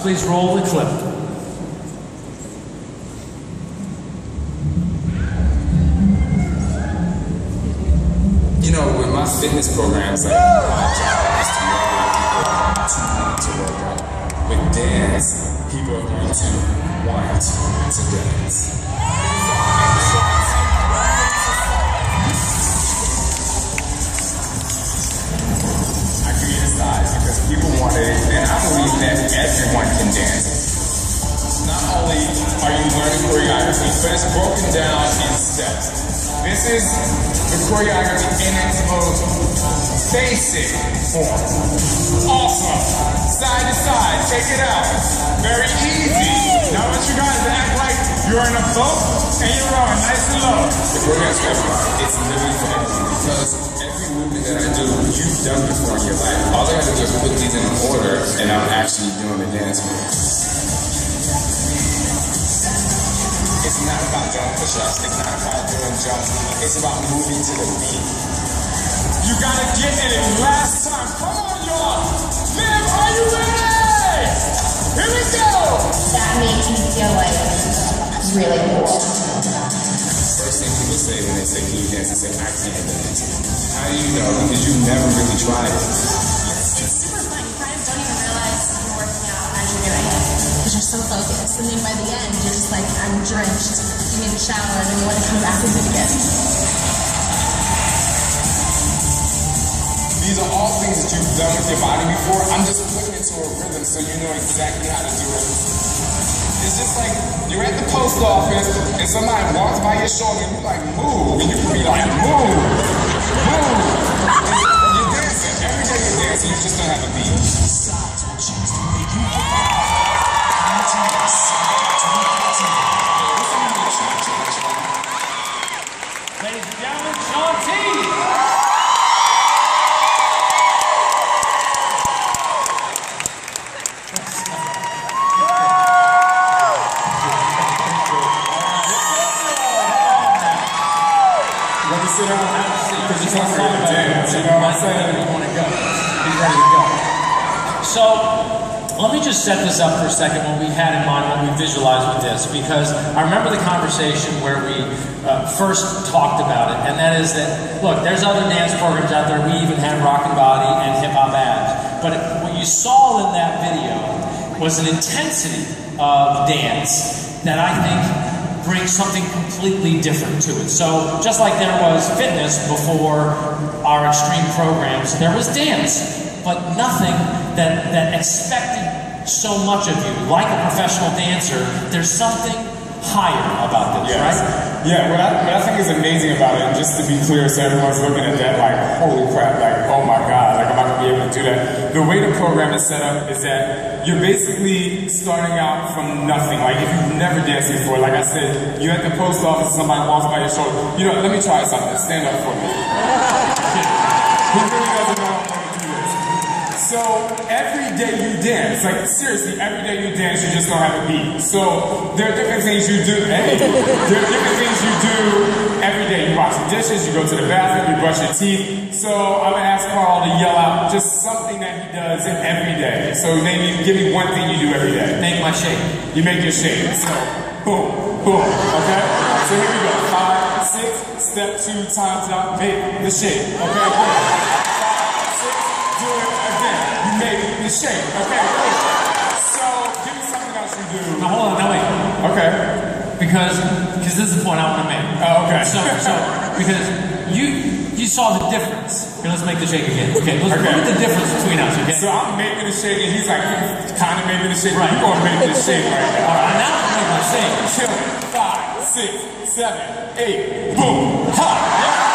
Please roll the clip. You know, with my fitness programs, like my job is to motivate people to work out. With dance, people are going to want to dance. I created Cize because people want it, and I believe that everyone can dance. Not only are you learning choreography, but it's broken down in steps. This is the choreography in its most basic form. Awesome. Side to side, take it out. Very easy. Now I want you guys to act like you're in a boat and you're rowing nice and low. The choreography is literally for everyone because every movement that I do, you've done before in your life. All I have to do is put these in order and I'm actually doing the dance moves. It's not about doing push-ups, it's not about doing jumps, it's about moving to the beat. You gotta get in it last time. Come on, y'all. Liv, are you ready? Here we go. That makes me feel like really cool. First thing people say when they say, can you dance? They say, I can't dance. How do you know? Because you've never really tried it. It's super fun. You kind of don't even realize you're working out as you're doing it. Because you're so focused. And then by the end, you're just like, I'm drenched. You need a shower and then you want to come back and do it again. These are all things that you've done with your body before. I'm just putting it to a rhythm so you know exactly how to do it. It's just like you're at the post office and somebody walks by your shoulder and you're like, move. And you can be like, move, move. And you're dancing. Every day you're dancing, you just don't have a beat. Ladies and gentlemen, Shaun T. Let me sit down because you're talking about the dance, you know what I'm saying? You want to go. He's ready to go. So, let me just set this up for a second, what we had in mind when we visualized with this, because I remember the conversation where we first talked about it, and that is that, look, there's other dance programs out there. We even have Rockin' Body and Hip Hop Abs. But what you saw in that video was an intensity of dance that I think brings something completely different to it. So just like there was fitness before our extreme programs, there was dance, but nothing that expected so much of you. Like a professional dancer, there's something higher about this, right? Yeah, what I think is amazing about it, and just to be clear so everyone's looking at that like, holy crap, like, oh my God, like I'm not going to be able to do that. The way the program is set up is that you're basically starting out from nothing. Like if you've never danced before, like I said, you're at the post office, somebody walks by your shoulder. You know, let me try something. Stand up for me. He really doesn't know how to do this. So every day you dance, like seriously, every day you dance, you just don't have a beat. So there are different things you do. Hey, there are different things you do every day. You wash the dishes, you go to the bathroom, you brush your teeth. So I'm gonna ask Carl to yell out just something that he does every day. So maybe give me one thing you do every day. Make my shake. You make your shake. So boom, boom. Okay. So here we go. 5, 6, step 2, times out. Make the shake. Okay. 5, 6. Do it again. You make the shake. Okay. So give me something else you do. Now hold on. Now wait. Okay. Because this is the point I want to make. Oh, okay. So because you saw the difference. Okay, let's make the shake again. Okay, let's look at the difference between us. Okay. So I'm making the shake, and he's like kind of making the shake. Right. You're gonna make the shake right now. All right. Now I'm making my shake. Chill. 5, 6, 7, 8. Boom. Ha. Yeah.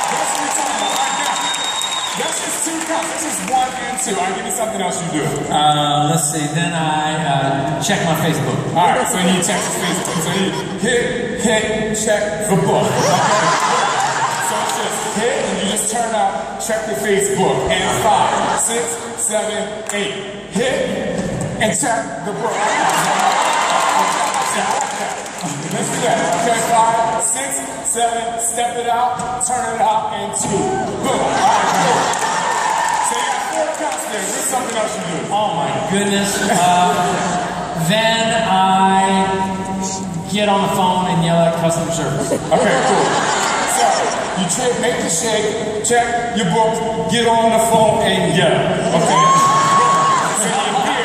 That's what we're talking about right now. That's just 2 counts. That's just 1 and 2. I'll give you something else you do. Let's see. Then I check my Facebook. All right. So you check his Facebook. So you hit, check the book. Okay. So it's just hit, and you just turn up, check the Facebook, and 5, 6, 7, 8. Hit and check the book. Let's do that. Okay, 5, 6, 7, step it out, turn it out, and 2. Boom. All right, cool. So you got 4 counts there. There's something else you do. Oh my goodness. Then I get on the phone and yell at customer service. Okay, cool. So, you make the shake, check your book, get on the phone and yell. Okay? So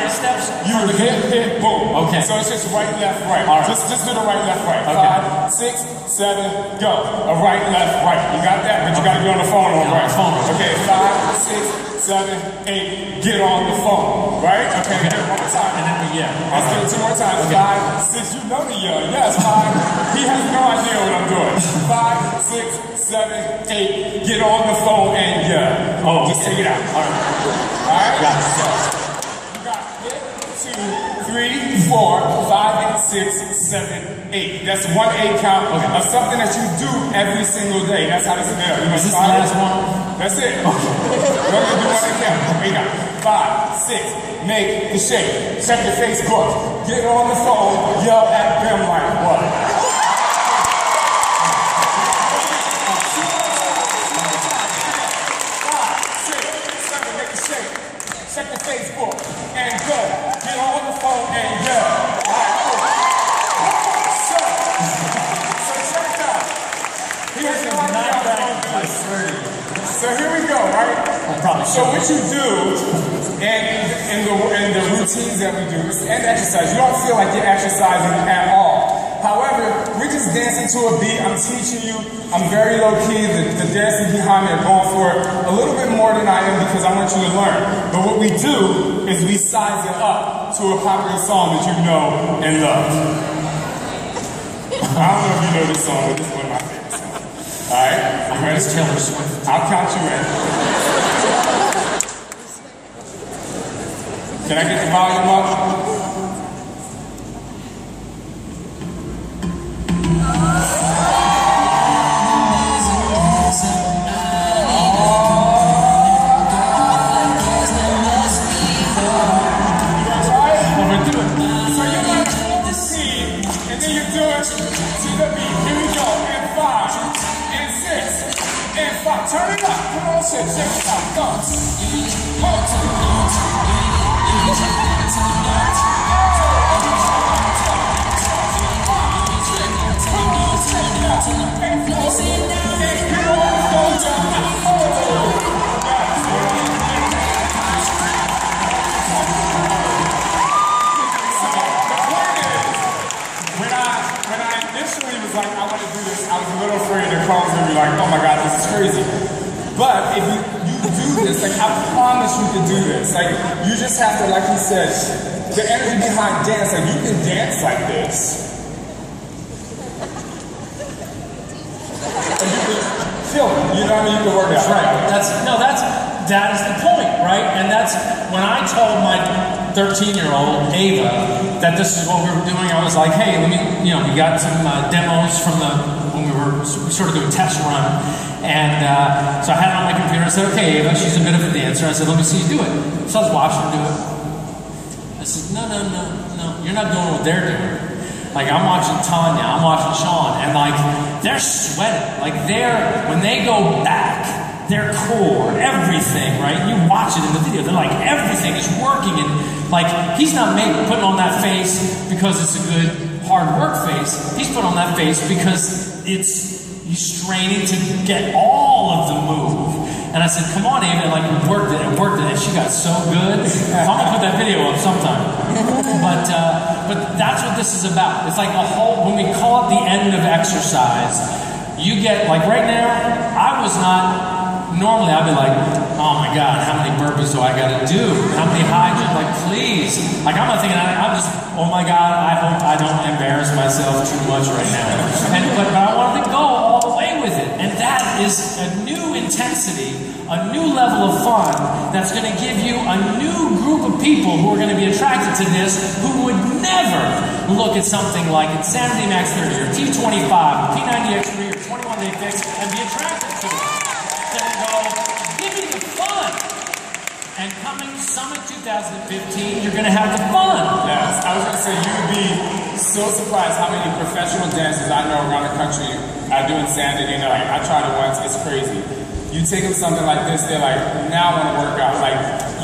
steps. you hit, boom. Okay. So it's just right, left, right. All right. Just do the right, left, right. Okay. 5, 6, 7, go. A right, left, right. You got that? But you got to get on the phone on right. Okay, 5, 6, 7, 8. Get on the phone. Right? Okay. Get it one more time. And then Let's do it 2 more times. Okay. 5, 6. You know the yell. Yes, 5. He has no idea what I'm doing. 5, 6, 7, 8. Get on the phone and yell. Oh, just take it out. All right. All right. Got it. So, you got it. 2, 3, 4, 5, 6, 7, 8. That's 1 8 count of something that you do every single day. That's how this is nailed. You know, Is this the last one? That's it. We're going to do 1 8 count. Here you go. 5, 6, make the shake. Check your Facebook. Get on the phone. Yell at them like what? Check the Facebook and go. Get on the phone and yell. So check it out. Here's the So here we go, right? So what you do in the routines that we do and exercise, you don't feel like you're exercising at all. However, we're just dancing to a beat. I'm teaching you. I'm very low key. The dancers behind me are going for it a little bit more than I am because I want you to learn. But what we do is we size it up to a popular song that you know and love. I don't know if you know this song, but this is one of my favorite songs. All right? I'm ready to Taylor Swift. I'll count you in. Can I get the volume up? Turn it up. Come on, check it out. Go. When I initially was like, I want to do this, I was a little afraid that Carl's going to be like, oh my God, this is crazy. But if you do this, like I promise you can do this. Like you just have to, like he said, the energy behind dance, like you can dance like this. And you can feel it, you know what I mean? You can work out. Right. That is the point, right? And that's when I told my 13-year-old Ava that this is what we were doing. I was like, hey, let me, we got some demos from when we sort of do a test run. And so I had it on my computer. I said, okay, Ava, she's a bit of a dancer. I said, let me see you do it. So I was watching her do it. I said, no, you're not doing what they're doing. Like, I'm watching Tanya, I'm watching Shaun, and like, they're sweating. Like, when they go back, their core, everything, right? You watch it in the video. They're like, everything is working. And like, he's not putting on that face because it's a good, hard work face. He's putting on that face because he's straining to get all of the move. And I said, come on, Ava, and like, we worked it, and she got so good. I'm gonna put that video up sometime. But that's what this is about. It's like when we call it the end of exercise, you get, like right now, I was not, normally I'd be like, oh my God, how many burpees do I gotta do? How many high jumps? Like, please. Like, I'm not thinking, I'm just, oh my God, I hope I don't embarrass myself too much right now. But I wanted to go all the way with it. And that is a new intensity, a new level of fun that's gonna give you a new group of people who are gonna be attracted to this, who would never look at something like Insanity Max 30 or T25, P90X3 or 21 Day Fix and be attracted to it. Give me the fun. And coming Summit 2015, you're going to have the fun. Yes, I was going to say, you would be so surprised how many professional dancers I know around the country are doing Insanity, and they're like, I tried it once, it's crazy. You take them something like this, they're like, now I want to work out. Like,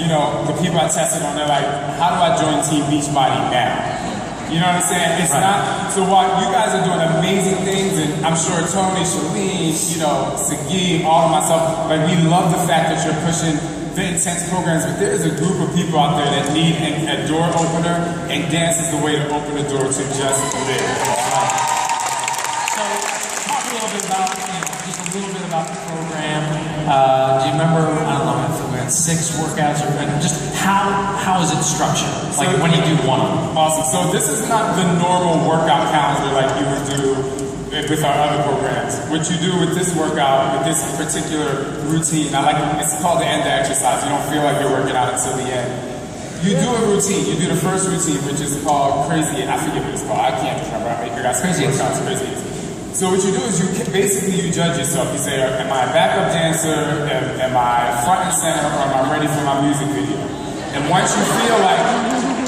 you know, the people I tested on, they're like, how do I join Team Beachbody now? You know what I'm saying? It's not, so while you guys are doing amazing things, and I'm sure Tony, Shalene, you know, Sagi, all of myself, like we love the fact that you're pushing the intense programs, but there is a group of people out there that need a door opener, and dance is the way to open the door to just live. So, talk a little bit about, just a little bit about the program. Do you remember, I don't know, if we had 6 workouts, or just how is it structured? Like when you do one of them? Awesome. So this is not the normal workout calendar like you would do with our other programs. What you do with this workout, with this particular routine, it's called the end of exercise. You don't feel like you're working out until the end. You do a routine. You do the first routine, which is called Crazy. I forget what it's called. I can't remember. I make your guys Crazy workouts. Crazy. So what you do is you judge yourself. You say, am I a backup dancer? Am I front and center? Or am I ready for my music video? And once you feel like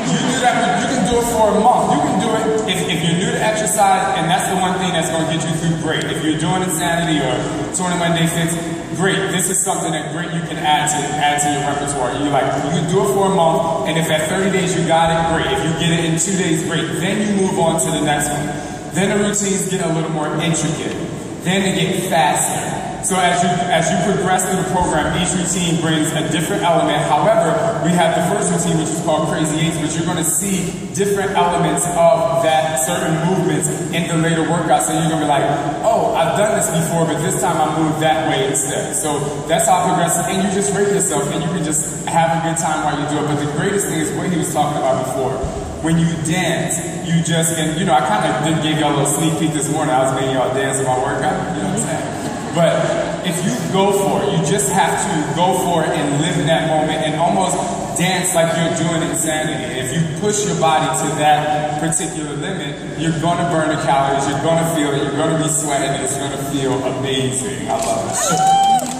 you do that, you can do it for a month. You can do it if you're new to exercise, and that's the one thing that's going to get you through, great. If you're doing Insanity or 21 Day Fix, great. This is something that great you can add to your repertoire. You can do it for a month, and if at 30 days you got it, great. If you get it in 2 days, great. Then you move on to the next one. Then the routines get a little more intricate. Then they get faster. So as you progress through the program, each routine brings a different element. However, we have the first routine, which is called Crazy 8s, but you're going to see different elements of that, certain movements in the later workouts. So you're going to be like, oh, I've done this before, but this time I moved that way instead. So that's how it progresses, and you just rate yourself, and you can just have a good time while you do it. But the greatest thing is what he was talking about before. When you dance, you just, and you know, I kind of gave y'all a little sneak peek this morning. I was making y'all dance in my workout, you know what I'm saying? But if you go for it, you just have to go for it and live in that moment and almost dance like you're doing Insanity. If you push your body to that particular limit, you're going to burn the calories, you're going to feel it, you're going to be sweating, and it's going to feel amazing. I love it.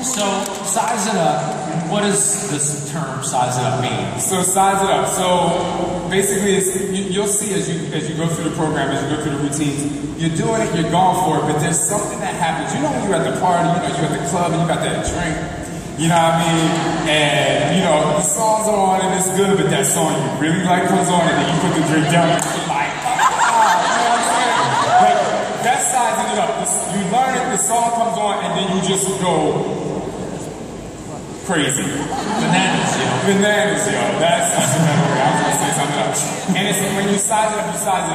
So, size it up. What does this term size it up mean? So size it up. So basically, you'll see as you go through the program, as you go through the routines, you're doing it, you're going for it, but there's something that happens. You know when you're at the party, you know you're at the club and you got that drink, you know what I mean? And you know, the song's on and it's good, but that song you really like comes on and then you put the drink down and you're like, you know what I'm saying? Like, that's sizing it up. You learn it, the song comes on, and then you just go crazy. Bananas, yo. Bananas, yo. That's another way. I was going to say something else. And it's when you size it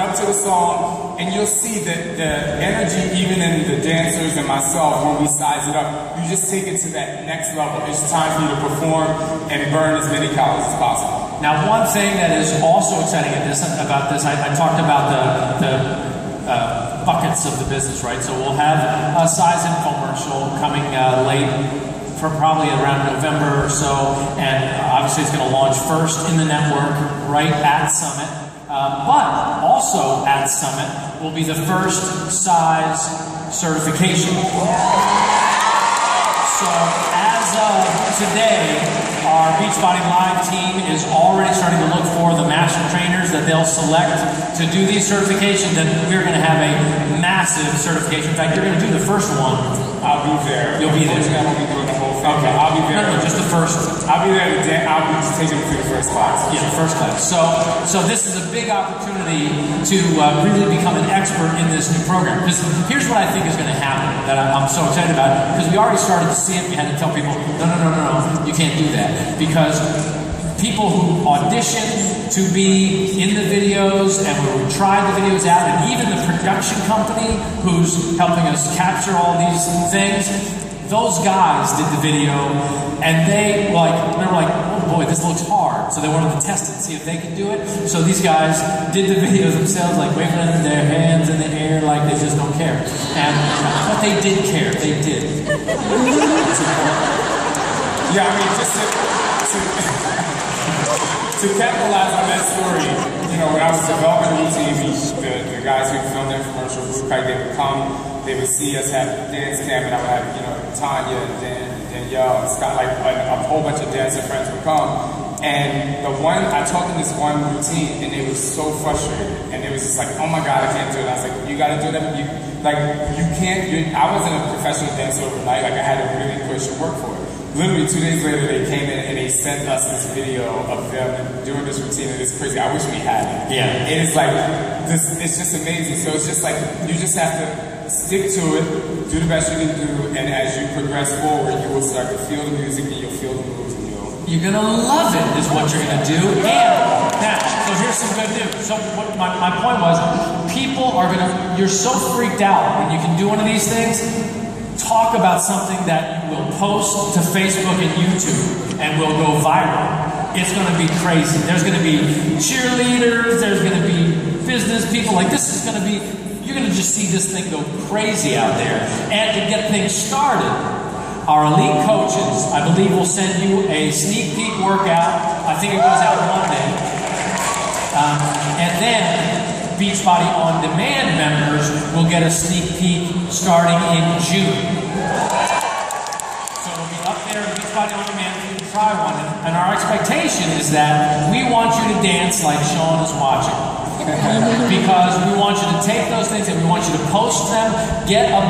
up to the song, and you'll see that the energy, even in the dancers and myself, when we size it up, you just take it to that next level. It's time for you to perform and burn as many calories as possible. Now, one thing that is also exciting about this, I talked about the buckets of the business, right? So we'll have a size infomercial coming late, for probably around November or so, and obviously it's going to launch first in the network right at Summit, but also at Summit will be the first size certification. So as of today, our Beachbody Live team is already starting to look for the master trainers that they'll select to do these certifications, and we're going to have a massive certification. In fact, you're going to do the first one. I'll be there. You'll be there. I won't be doing the whole thing. Okay. I'll be there. No, just the first. I'll be there today. I'll be just taking them through the first class. Yeah, the first class. So this is a big opportunity to really become an expert in this new program. Because here's what I think is going to happen that I'm so excited about. Because we already started to see it. We had to tell people, no, you can't do that. Because people who audition to be in the videos and who try the videos out, and even the production company who's helping us capture all these things, those guys did the video and they were like, oh boy, this looks hard. So they wanted to test it and see if they could do it. So these guys did the videos themselves, like waving their hands in the air like they just don't care. But they did care. They did. Yeah, I mean, just to capitalize on that story, you know, when I was developing the routine, the guys who filmed the infomercial, they would come, they would see us have dance camp, and I would have, you know, Tanya and Danielle and Scott, like a whole bunch of dancer friends would come. And I taught them this one routine, and they were so frustrated. And it was just like, oh my God, I can't do it. I was like, you gotta do that. I wasn't a professional dancer overnight, like I had to really push and work for it. literally 2 days later, they came in and they sent us this video of them doing this routine, and it's crazy. I wish we had it. Yeah. And it's like, it's just amazing. So it's just like, you just have to stick to it, do the best you can do, and as you progress forward, you will start to feel the music and you'll feel the moves. You're gonna love it, is what you're gonna do. And now, so here's some good news. So what my point was, people are gonna, you're so freaked out when you can do one of these things. Talk about something that you will post to Facebook and YouTube and will go viral. It's gonna be crazy. There's gonna be cheerleaders, there's gonna be business people, like this is gonna be, you're gonna just see this thing go crazy out there. And to get things started, our elite coaches, I believe, will send you a sneak peek workout. I think it goes out Monday. And then Beachbody On Demand members will get a sneak peek starting in June. So it'll be up there, Beachbody On Demand, for you to try one. And our expectation is that we want you to dance like Shaun is watching. Because we want you to take those things and we want you to post them, get a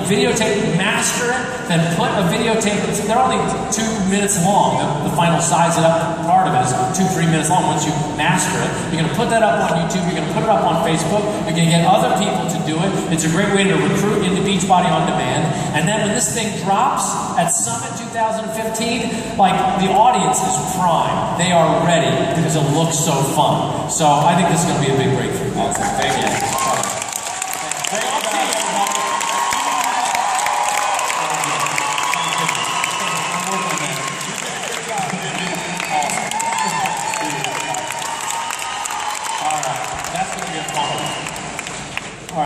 videotape, master it, then put a videotape. They're only 2 minutes long. The final size it up part of it is 2-3 minutes long. Once you master it, you're going to put that up on YouTube. You're going to put it up on Facebook. You're going to get other people to do it. It's a great way to recruit into Beachbody On Demand. And then when this thing drops at Summit 2015, like the audience is prime. They are ready because it looks so fun. So I think this is going to be a big breakthrough. Awesome. Thank you.